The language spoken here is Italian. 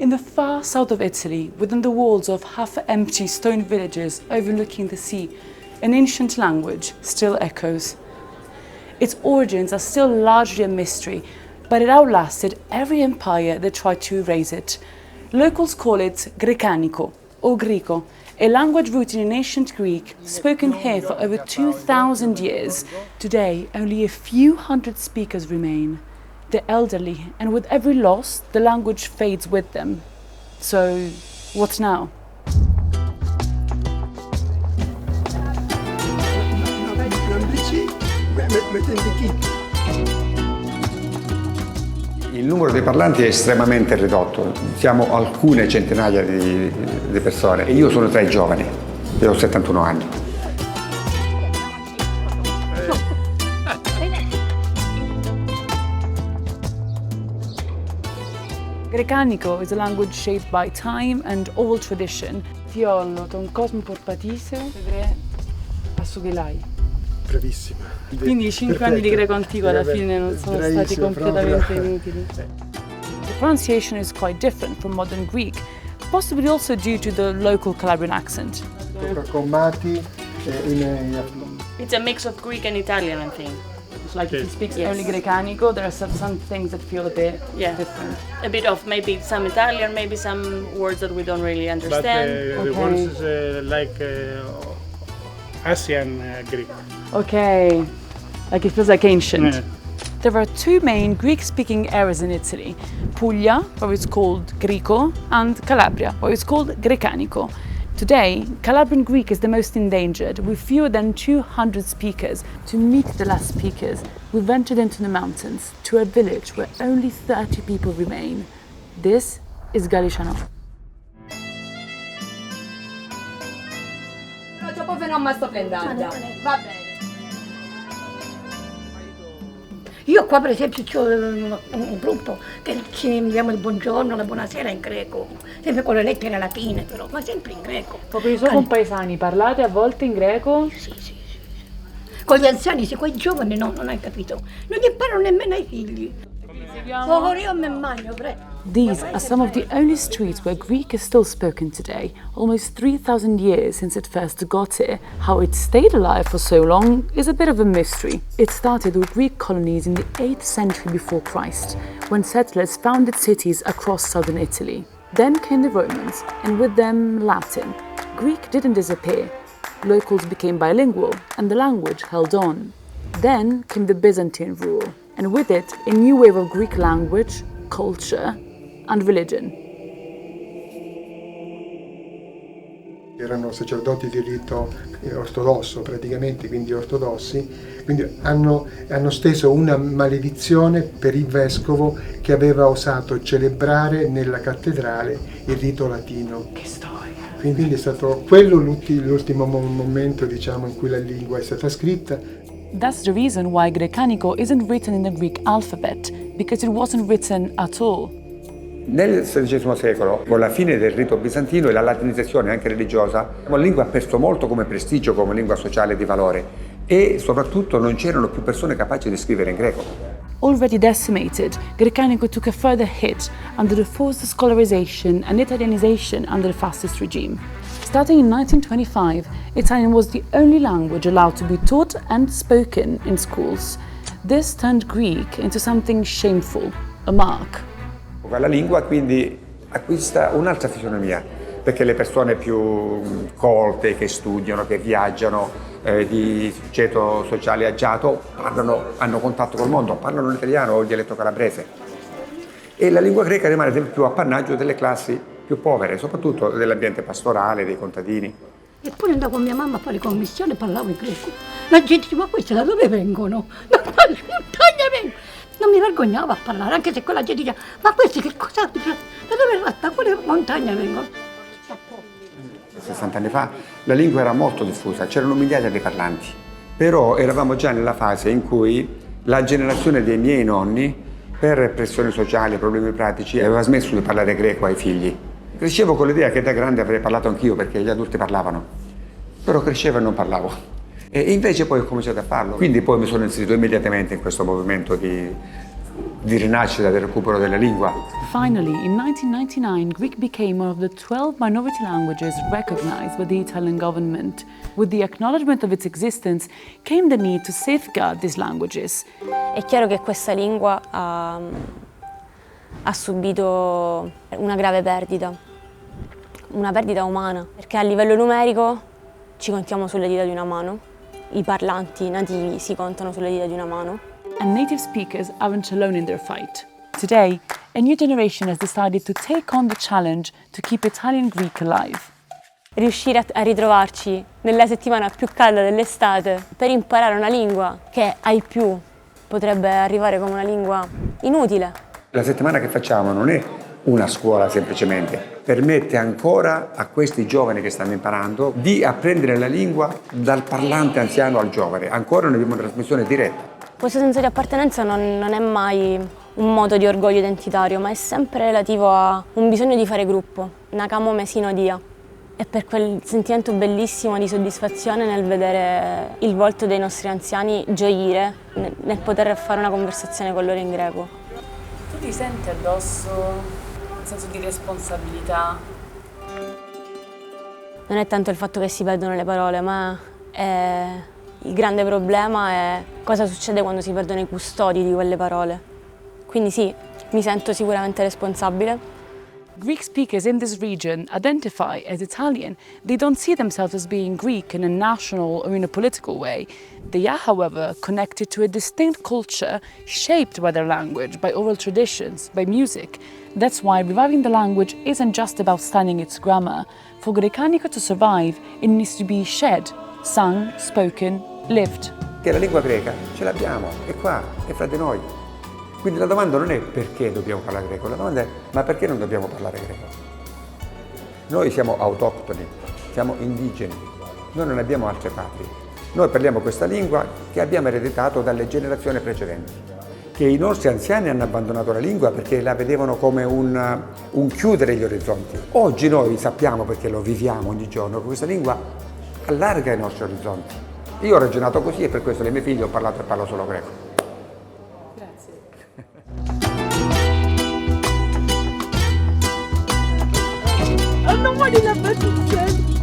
In the far south of Italy, within the walls of half-empty stone villages overlooking the sea, an ancient language still echoes. Its origins are still largely a mystery, but it outlasted every empire that tried to erase it. Locals call it Grecanico, or Greco, a language rooted in ancient Greek, spoken here for over 2,000 years. Today, only a few hundred speakers remain. They're elderly, and with every loss, the language fades with them. So, what now? Il numero dei parlanti è estremamente ridotto, siamo alcune centinaia di persone e io sono tra i giovani, io ho 71 anni. Grecanico is a language shaped by time and oral tradition. Fiollo, ton cosmo porpatiseo, vedrei a Sughelai. Bravissima. Quindi i 5 anni di greco antico alla fine non sono stati completamente inutili. The pronunciation is quite different from modern Greek, possibly also due to the local Calabrian accent. It's a mix of Greek and Italian, I think. It's like if he speaks only Grecanico, there are some things that feel a bit different. A bit of maybe some Italian, maybe some words that we don't really understand. The words is like Asian Greek. Okay, like it feels like ancient. Yeah. There are two main Greek-speaking areas in Italy, Puglia, where it's called Greco, and Calabria, where it's called Grecanico. Today, Calabrian Greek is the most endangered, with fewer than 200 speakers. To meet the last speakers, we ventured into the mountains, to a village where only 30 people remain. This is Galiciano. Dopo fenomeno sto prendendo. Va bene. Io qua per esempio ho un gruppo che ci diamo il buongiorno, la buonasera in greco, sempre con le lettere latine però, ma sempre in greco. Proprio i suoi compaesani parlate a volte in greco? Sì. Con gli anziani, sì, con i giovani no, non hai capito. Non gli imparano nemmeno ai figli. Io mi mangio, prego. These are some of the only streets where Greek is still spoken today, almost 3,000 years since it first got here. How it stayed alive for so long is a bit of a mystery. It started with Greek colonies in the 8th century before Christ, when settlers founded cities across southern Italy. Then came the Romans, and with them Latin. Greek didn't disappear. Locals became bilingual, and the language held on. Then came the Byzantine rule, and with it, a new wave of Greek language, culture, and religion. Erano sacerdoti di rito ortodosso praticamente, quindi ortodossi, quindi hanno steso una maledizione per il vescovo che aveva osato celebrare nella cattedrale il rito latino. Che storia! Quindi è stato quello l'ultimo momento, diciamo, in cui la lingua è stata scritta. That's the reason why Grecanico isn't written in the Greek alphabet, because it wasn't written at all. Nel XVI secolo, con la fine del rito bizantino e la latinizzazione anche religiosa, la lingua ha perso molto come prestigio, come lingua sociale di valore e soprattutto non c'erano più persone capaci di scrivere in greco. Already decimated, Grecanico took a further hit under the forced scolarization and Italianization under the fascist regime. Starting in 1925, Italian was the only language allowed to be taught and spoken in schools. This turned Greek into something shameful, a mark. La lingua quindi acquista un'altra fisionomia, perché le persone più colte, che studiano, che viaggiano, di ceto sociale agiato, hanno contatto col mondo, parlano l'italiano o il dialetto calabrese. E la lingua greca rimane sempre più appannaggio delle classi più povere, soprattutto dell'ambiente pastorale, dei contadini. Eppure andavo con mia mamma a fare commissione e parlavo in greco. La gente dice, ma questi da dove vengono? Da quale montagna vengono? Non mi vergognavo a parlare, anche se quella gente diceva, ma questi che cosa? Da dove, da quale montagna vengono? 60 anni fa la lingua era molto diffusa, c'erano migliaia di parlanti, però eravamo già nella fase in cui la generazione dei miei nonni, per pressioni sociali e problemi pratici, aveva smesso di parlare greco ai figli. Crescevo con l'idea che da grande avrei parlato anch'io perché gli adulti parlavano, però crescevo e non parlavo. E invece poi ho cominciato a farlo, quindi poi mi sono inserito immediatamente in questo movimento di di rinascita del recupero della lingua. Finally, in 1999, Greek became one of the 12 minority languages recognized by the Italian government. With the acknowledgement of its existence came the need to safeguard these languages. È chiaro che questa lingua ha subito una grave perdita, una perdita umana, perché a livello numerico ci contiamo sulle dita di una mano, i parlanti nativi si contano sulle dita di una mano. And native speakers aren't alone in their fight. Today, a new generation has decided to take on the challenge to keep Italian Greek alive. Riuscire a ritrovarci nella settimana più calda dell'estate per imparare una lingua che ai più potrebbe arrivare come una lingua inutile. La settimana che facciamo non è una scuola semplicemente, permette ancora a questi giovani che stanno imparando di apprendere la lingua dal parlante anziano al giovane. Ancora non abbiamo una trasmissione diretta. Questo senso di appartenenza non è mai un moto di orgoglio identitario, ma è sempre relativo a un bisogno di fare gruppo, nakamo me sinodia. E per quel sentimento bellissimo di soddisfazione nel vedere il volto dei nostri anziani gioire, nel poter fare una conversazione con loro in greco. Tu ti senti addosso un senso di responsabilità? Non è tanto il fatto che si perdono le parole, ma il grande problema è cosa succede quando si perdono i custodi di quelle parole. Quindi sì, mi sento sicuramente responsabile. Greek speakers in this region identify as Italian. They don't see themselves as being Greek in a national or in a political way. They are, however, connected to a distinct culture shaped by their language, by oral traditions, by music. That's why reviving the language isn't just about studying its grammar. For Grecanico to survive, it needs to be shed, sung, spoken, lived. Che la lingua greca ce l'abbiamo, è qua, è fra di noi. Quindi la domanda non è perché dobbiamo parlare greco, la domanda è ma perché non dobbiamo parlare greco? Noi siamo autoctoni, siamo indigeni, noi non abbiamo altre patrie. Noi parliamo questa lingua che abbiamo ereditato dalle generazioni precedenti, che i nostri anziani hanno abbandonato la lingua perché la vedevano come un chiudere gli orizzonti. Oggi noi sappiamo, perché lo viviamo ogni giorno, che questa lingua allarga i nostri orizzonti. Io ho ragionato così e per questo dei miei figli ho parlato e parlo solo greco. Non vuoi la battuta?